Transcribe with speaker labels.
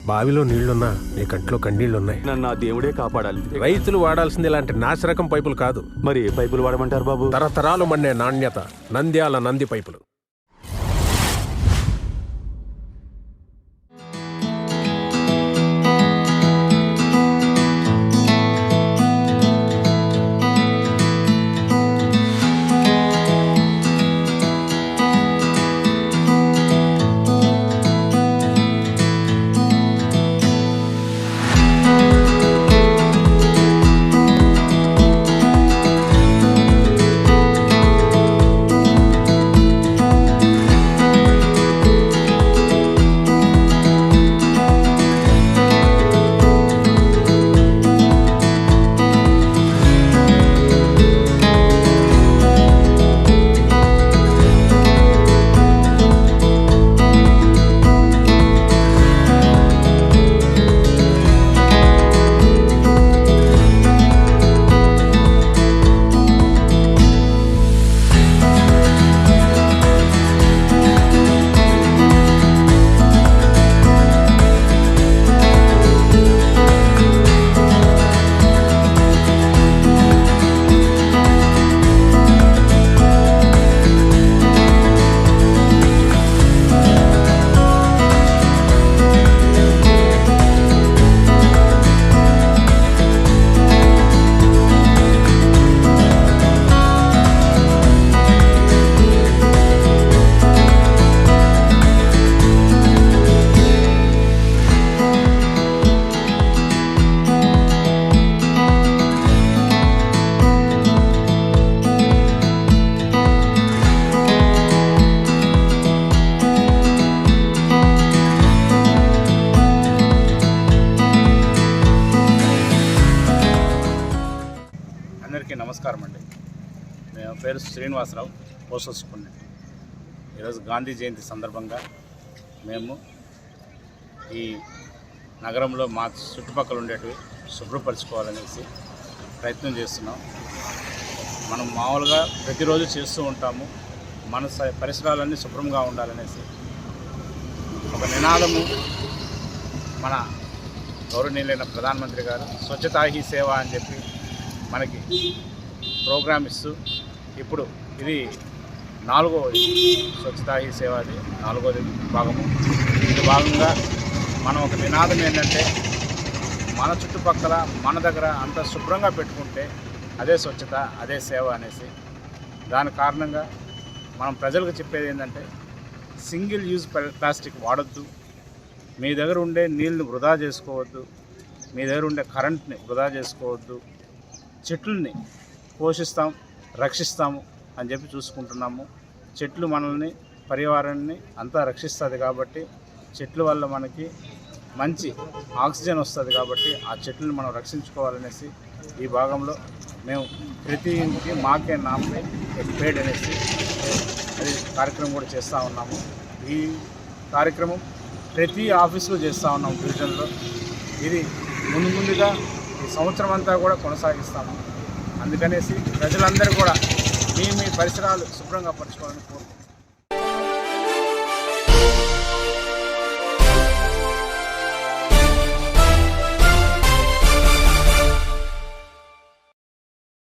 Speaker 1: బావిలో నీళ్లున్నా నీ కంట్లో కన్నీళ్లున్నాయి.
Speaker 2: నన్ను ఆ దేవుడే కాపాడాలి.
Speaker 1: రైతులు వాడాల్సింది ఇలాంటి నాసిరకం పైపులు కాదు.
Speaker 2: మరి ఏ పైపులు వాడమంటారు బాబు?
Speaker 1: తరతరాలు మన్నే నాణ్యత నంద్యాల నంది పైపులు.
Speaker 3: అందరికీ నమస్కారం అండి. మేము పేరు శ్రీనివాసరావు, పోస్టల్ సూపరింటెండెంట్. ఈరోజు గాంధీ జయంతి సందర్భంగా మేము ఈ నగరంలో మా చుట్టుపక్కల ఉండేటివి శుభ్రపరచుకోవాలనేసి ప్రయత్నం చేస్తున్నాం. మనం మామూలుగా ప్రతిరోజు చేస్తూ ఉంటాము. మన పరిసరాలన్నీ శుభ్రంగా ఉండాలనేసి ఒక నినాదము మన గౌరవనీయులైన ప్రధానమంత్రి గారు స్వచ్ఛతా హీ సేవ అని చెప్పి మనకి ప్రోగ్రామ్ ఇస్తూ ఇప్పుడు ఇది 4వ స్వచ్ఛతా హీ సేవ, అది 4వ భాగము. ఇది భాగంగా మనం ఒక నినాదం ఏంటంటే మన చుట్టుపక్కల మన దగ్గర అంత శుభ్రంగా పెట్టుకుంటే అదే స్వచ్ఛత, అదే సేవ అనేసి. దాని కారణంగా మనం ప్రజలకు చెప్పేది ఏంటంటే సింగిల్ యూజ్ ప్లాస్టిక్ వాడొద్దు, మీ దగ్గర ఉండే నీళ్ళని వృధా చేసుకోవద్దు, మీ దగ్గర ఉండే కరెంట్ని వృధా చేసుకోవద్దు, చెట్లని పోషిస్తాం, రక్షిస్తాము అని చెప్పి చూసుకుంటున్నాము. చెట్లు మనల్ని, పర్యావరణాన్ని అంతా రక్షిస్తుంది కాబట్టి చెట్ల వల్ల మనకి మంచి ఆక్సిజన్ వస్తుంది కాబట్టి ఆ చెట్లను మనం రక్షించుకోవాలనేసి ఈ భాగంలో మేము ప్రతి ఇంటికి మాకే నామే ఒక పేడ్ అనేసి అది కార్యక్రమం కూడా చేస్తూ ఉన్నాము. ఈ కార్యక్రమం ప్రతి ఆఫీసులో చేస్తూ ఉన్నాము డివిజన్లో. ఇది ముందుగా ఈ సంవత్సరం అంతా కూడా కొనసాగిస్తాము. అందుకనేసి ప్రజలందరూ కూడా మీ పరిసరాలు శుభ్రంగా పరచుకోవాలని కోరుకుంటున్నాను.